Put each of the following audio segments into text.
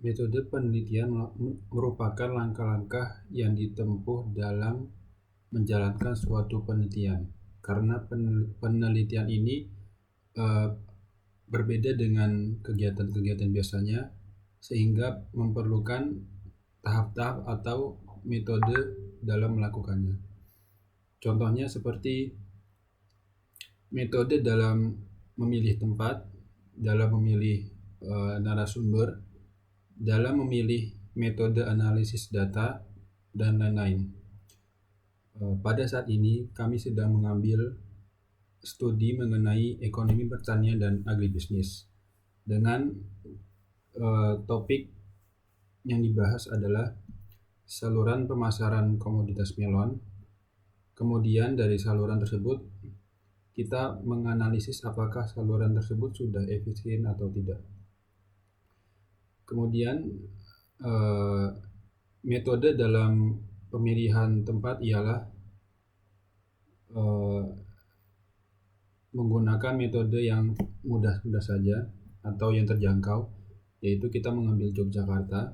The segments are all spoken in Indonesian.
Metode penelitian merupakan langkah-langkah yang ditempuh dalam menjalankan suatu penelitian. Karena penelitian ini berbeda dengan kegiatan-kegiatan biasanya, sehingga memerlukan tahap-tahap atau metode dalam melakukannya. Contohnya seperti metode dalam memilih tempat, dalam memilih narasumber, dalam memilih metode analisis data, dan lain-lain. Pada saat ini kami sedang mengambil studi mengenai ekonomi pertanian dan agribisnis dengan topik yang dibahas adalah saluran pemasaran komoditas melon. Kemudian dari saluran tersebut kita menganalisis apakah saluran tersebut sudah efisien atau tidak. Kemudian metode dalam pemilihan tempat ialah menggunakan metode yang mudah saja atau yang terjangkau, yaitu kita mengambil Yogyakarta.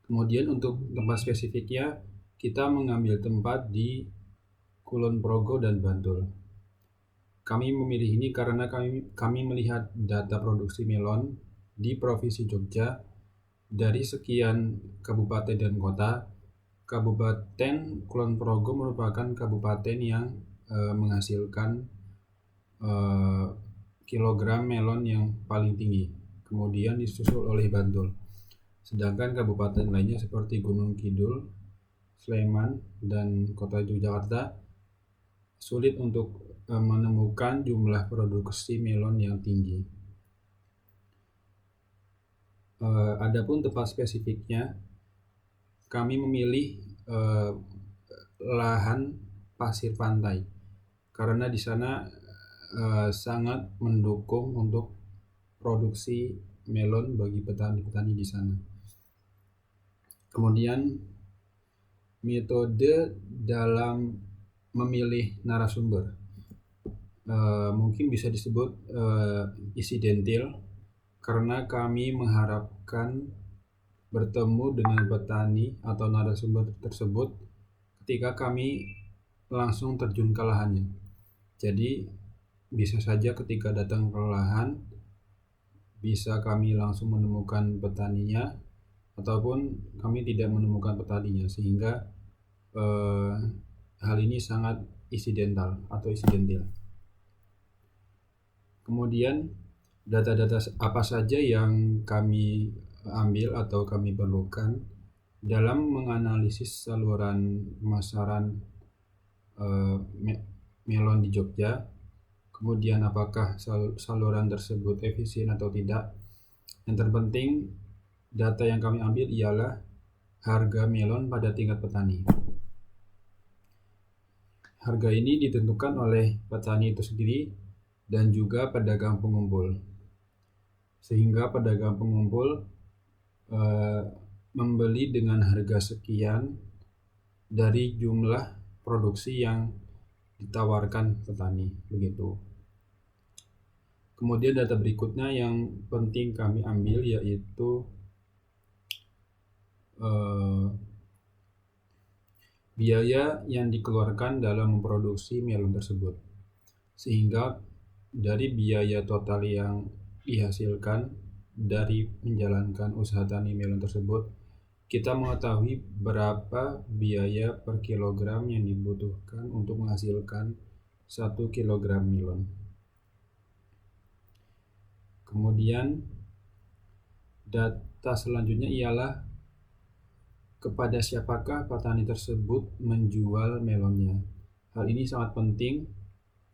Kemudian untuk tempat spesifiknya kita mengambil tempat di Kulon Progo dan Bantul. Kami memilih ini karena kami melihat data produksi melon di Provinsi Jogja dari sekian kabupaten dan kota. Kabupaten Kulon Progo merupakan kabupaten yang menghasilkan kilogram melon yang paling tinggi, kemudian disusul oleh Bantul. Sedangkan kabupaten lainnya seperti Gunung Kidul, Sleman, dan kota Yogyakarta sulit untuk menemukan jumlah produksi melon yang tinggi. Adapun tempat spesifiknya, kami memilih lahan pasir pantai karena di sana sangat mendukung untuk produksi melon bagi petani-petani di sana. Kemudian metode dalam memilih narasumber mungkin bisa disebut insidentil karena kami mengharapkan bertemu dengan petani atau narasumber tersebut ketika kami langsung terjun ke lahannya. Jadi bisa saja ketika datang ke lahan bisa kami langsung menemukan petaninya ataupun kami tidak menemukan petaninya, sehingga hal ini sangat insidental atau insidentil. Kemudian data-data apa saja yang kami ambil atau kami perlukan dalam menganalisis saluran pemasaran melon di Jogja. Kemudian apakah saluran tersebut efisien atau tidak. Yang terpenting data yang kami ambil ialah harga melon pada tingkat petani. Harga ini ditentukan oleh petani itu sendiri dan juga pedagang pengumpul. Sehingga pedagang pengumpul membeli dengan harga sekian dari jumlah produksi yang ditawarkan petani, begitu. Kemudian data berikutnya yang penting kami ambil yaitu biaya yang dikeluarkan dalam memproduksi melon tersebut, sehingga dari biaya total yang dihasilkan dari menjalankan usaha tani melon tersebut, kita mengetahui berapa biaya per kilogram yang dibutuhkan untuk menghasilkan 1 kilogram melon. Kemudian data selanjutnya ialah kepada siapakah petani tersebut menjual melonnya. Hal ini sangat penting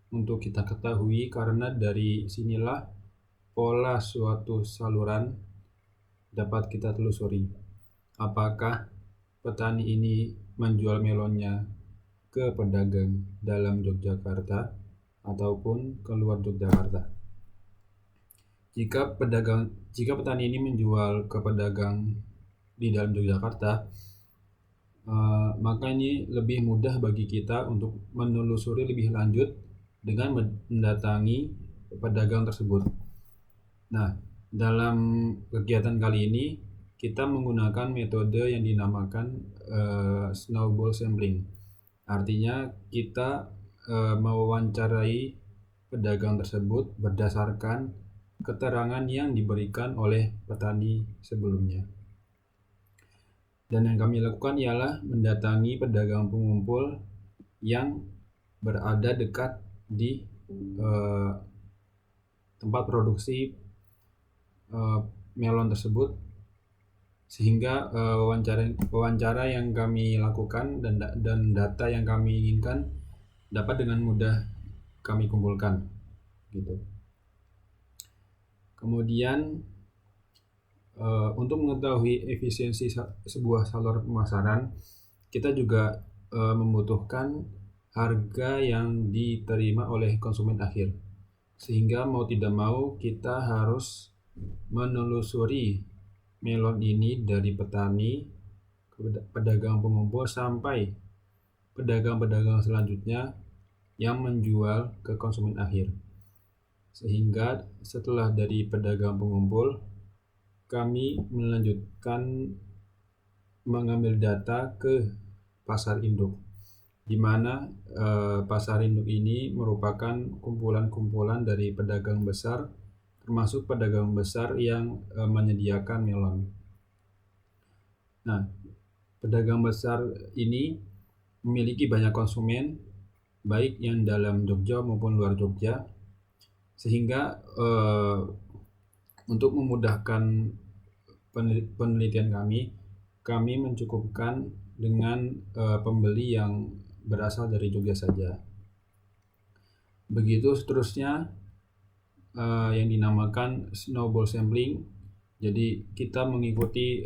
untuk kita ketahui karena dari sinilah pola suatu saluran dapat kita telusuri. Apakah petani ini menjual melonnya ke pedagang dalam Yogyakarta ataupun keluar Yogyakarta. Jika petani ini menjual ke pedagang di dalam Yogyakarta, maka ini lebih mudah bagi kita untuk menelusuri lebih lanjut dengan mendatangi pedagang tersebut. Nah, Dalam kegiatan kali ini kita menggunakan metode yang dinamakan snowball sampling. Artinya kita mewawancarai pedagang tersebut berdasarkan keterangan yang diberikan oleh petani sebelumnya. Dan yang kami lakukan ialah mendatangi pedagang pengumpul yang berada dekat di tempat produksi melon tersebut, sehingga wawancara yang kami lakukan dan data yang kami inginkan dapat dengan mudah kami kumpulkan gitu. Kemudian untuk mengetahui efisiensi sebuah saluran pemasaran, kita juga membutuhkan harga yang diterima oleh konsumen akhir, sehingga mau tidak mau kita harus menelusuri melon ini dari petani ke pedagang pengumpul sampai pedagang-pedagang selanjutnya yang menjual ke konsumen akhir. Sehingga setelah dari pedagang pengumpul, kami melanjutkan mengambil data ke pasar induk, di mana pasar induk ini merupakan kumpulan-kumpulan dari pedagang besar, termasuk pedagang besar yang menyediakan melon. Nah, pedagang besar ini memiliki banyak konsumen, baik yang dalam Jogja maupun luar Jogja, sehingga untuk memudahkan penelitian kami mencukupkan dengan pembeli yang berasal dari Jogja saja. Begitu seterusnya yang dinamakan snowball sampling. Jadi kita mengikuti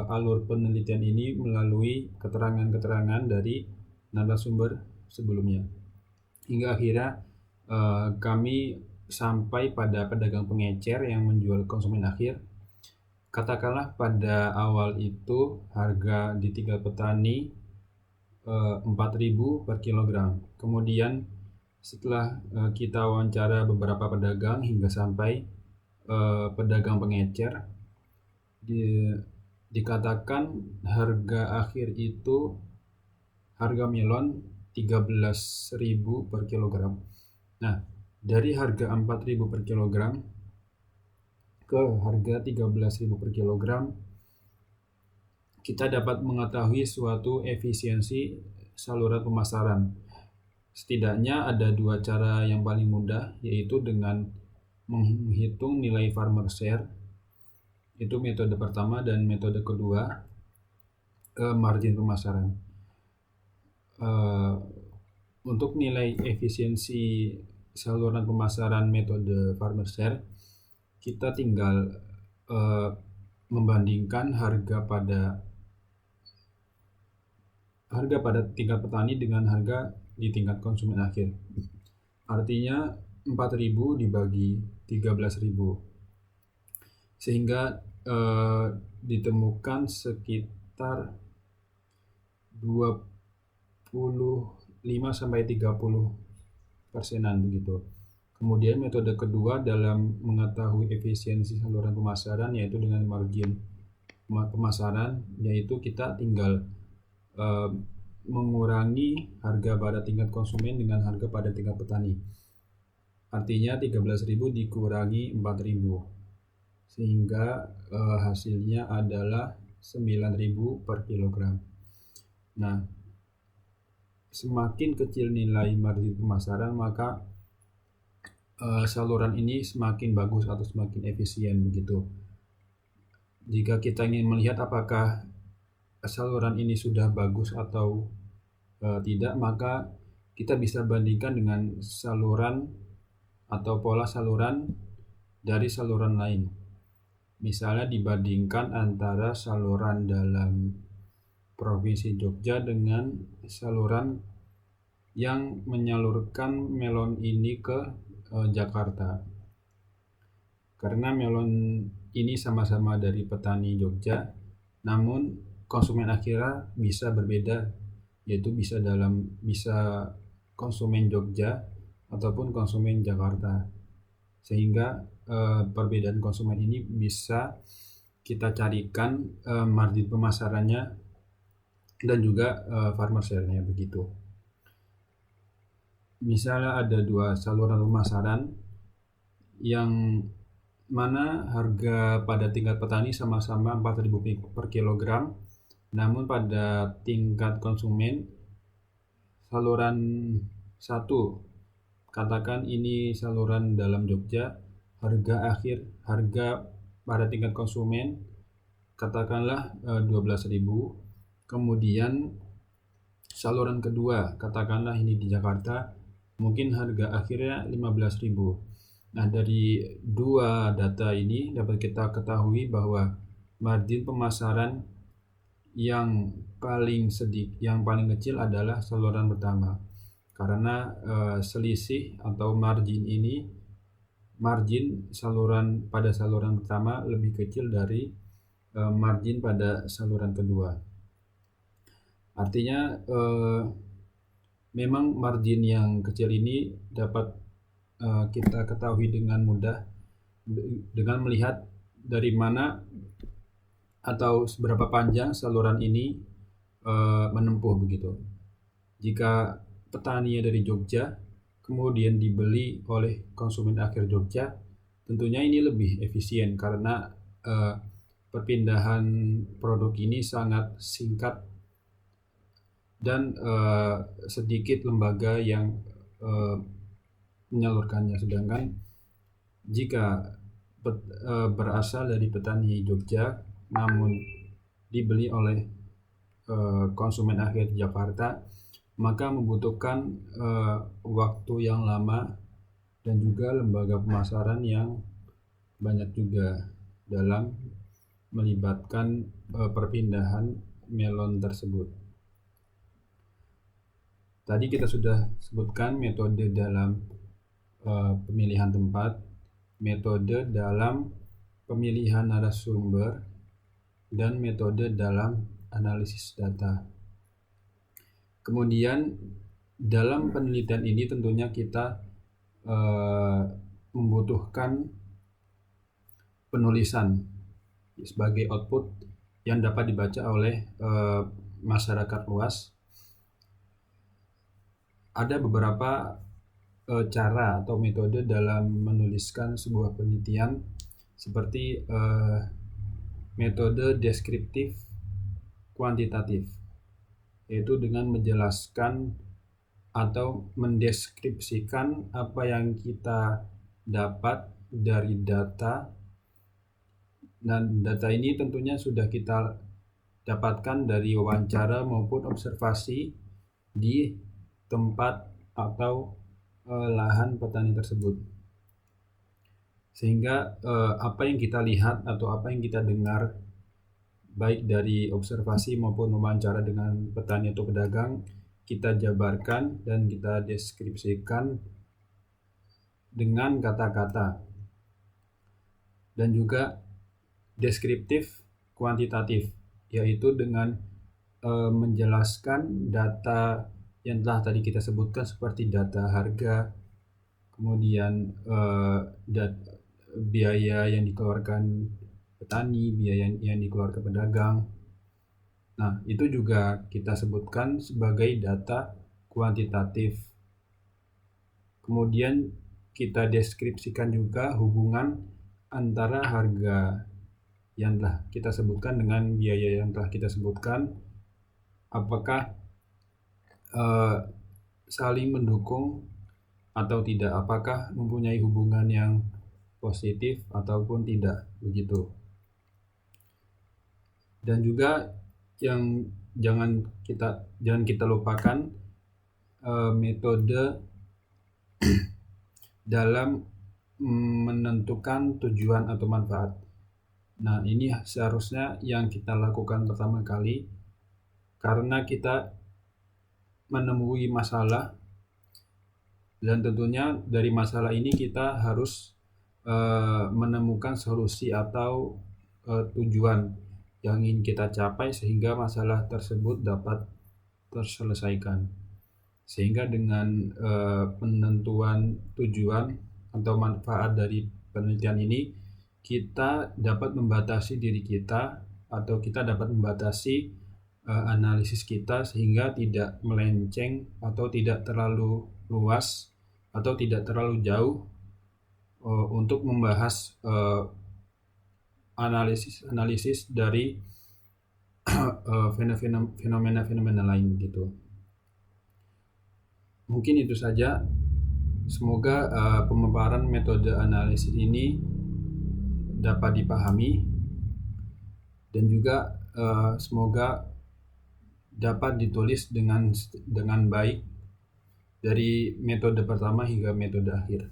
alur penelitian ini melalui keterangan-keterangan dari narasumber sebelumnya, hingga akhirnya kami sampai pada pedagang pengecer yang menjual konsumen akhir. Katakanlah pada awal itu harga di tingkat petani 4.000 per kilogram. Kemudian setelah kita wawancara beberapa pedagang hingga sampai pedagang pengecer, dikatakan harga akhir itu harga melon 13.000 per kilogram. Nah, dari harga 4.000 per kilogram ke harga 13.000 per kilogram, kita dapat mengetahui suatu efisiensi saluran pemasaran. Setidaknya ada dua cara yang paling mudah, yaitu dengan menghitung nilai farmer share, itu metode pertama, dan metode kedua margin pemasaran. Untuk nilai efisiensi saluran pemasaran metode farmer share, kita tinggal membandingkan harga pada tingkat petani dengan harga di tingkat konsumen akhir. Artinya 4.000 dibagi 13.000, sehingga ditemukan sekitar 25-30% begitu. Kemudian metode kedua dalam mengetahui efisiensi saluran pemasaran yaitu dengan margin pemasaran, yaitu kita tinggal mengurangi harga pada tingkat konsumen dengan harga pada tingkat petani. Artinya 13.000 dikurangi 4.000, sehingga hasilnya adalah 9.000 per kilogram. Nah, semakin kecil nilai margin pemasaran, maka saluran ini semakin bagus atau semakin efisien begitu. Jika kita ingin melihat apakah saluran ini sudah bagus atau tidak, maka kita bisa bandingkan dengan saluran atau pola saluran dari saluran lain. Misalnya dibandingkan antara saluran dalam Provinsi Jogja dengan saluran yang menyalurkan melon ini ke Jakarta. Karena melon ini sama-sama dari petani Jogja, namun konsumen akhirnya bisa berbeda, yaitu bisa konsumen Jogja ataupun konsumen Jakarta, sehingga perbedaan konsumen ini bisa kita carikan margin pemasarannya dan juga farmer share-nya begitu. Misalnya ada 2 saluran pemasaran yang mana harga pada tingkat petani sama-sama 4.000 per kilogram, namun pada tingkat konsumen saluran 1, katakan ini saluran dalam Jogja, harga pada tingkat konsumen katakanlah 12.000. Kemudian saluran kedua, katakanlah ini di Jakarta, mungkin harga akhirnya 15.000. Nah, dari 2 data ini dapat kita ketahui bahwa margin pemasaran yang paling kecil adalah saluran pertama, karena selisih atau margin saluran pertama lebih kecil dari margin pada saluran kedua. Artinya memang margin yang kecil ini dapat kita ketahui dengan mudah dengan melihat dari mana atau seberapa panjang saluran ini menempuh begitu. Jika petani dari Jogja kemudian dibeli oleh konsumen akhir Jogja, tentunya ini lebih efisien karena perpindahan produk ini sangat singkat dan sedikit lembaga yang menyalurkannya. Sedangkan jika berasal dari petani Jogja namun dibeli oleh konsumen akhir di Jakarta, maka membutuhkan waktu yang lama dan juga lembaga pemasaran yang banyak juga dalam melibatkan perpindahan melon tersebut. Tadi kita sudah sebutkan metode dalam pemilihan tempat, metode dalam pemilihan narasumber, dan metode dalam analisis data. Kemudian dalam penelitian ini tentunya kita membutuhkan penulisan sebagai output yang dapat dibaca oleh masyarakat luas. Ada beberapa cara atau metode dalam menuliskan sebuah penelitian, seperti metode deskriptif kuantitatif, yaitu dengan menjelaskan atau mendeskripsikan apa yang kita dapat dari data, dan data ini tentunya sudah kita dapatkan dari wawancara maupun observasi di tempat atau lahan petani tersebut. Sehingga apa yang kita lihat atau apa yang kita dengar baik dari observasi maupun wawancara dengan petani atau pedagang, kita jabarkan dan kita deskripsikan dengan kata-kata. Dan juga deskriptif kuantitatif, yaitu dengan menjelaskan data yang telah tadi kita sebutkan seperti data harga, kemudian biaya yang dikeluarkan petani, biaya yang dikeluarkan pedagang. Nah, itu juga kita sebutkan sebagai data kuantitatif. Kemudian kita deskripsikan juga hubungan antara harga yang telah kita sebutkan dengan biaya yang telah kita sebutkan, apakah saling mendukung atau tidak, apakah mempunyai hubungan yang positif ataupun tidak begitu. Dan juga yang jangan kita lupakan metode dalam menentukan tujuan atau manfaat. Nah, ini seharusnya yang kita lakukan pertama kali, karena kita menemui masalah, dan tentunya dari masalah ini kita harus menemukan solusi atau tujuan yang ingin kita capai sehingga masalah tersebut dapat terselesaikan. Sehingga dengan penentuan tujuan atau manfaat dari penelitian ini kita dapat membatasi diri kita atau kita dapat membatasi analisis kita sehingga tidak melenceng atau tidak terlalu luas atau tidak terlalu jauh untuk membahas analisis dari fenomena-fenomena lain gitu. Mungkin itu saja. Semoga pemaparan metode analisis ini dapat dipahami dan juga semoga dapat ditulis dengan baik dari metode pertama hingga metode akhir.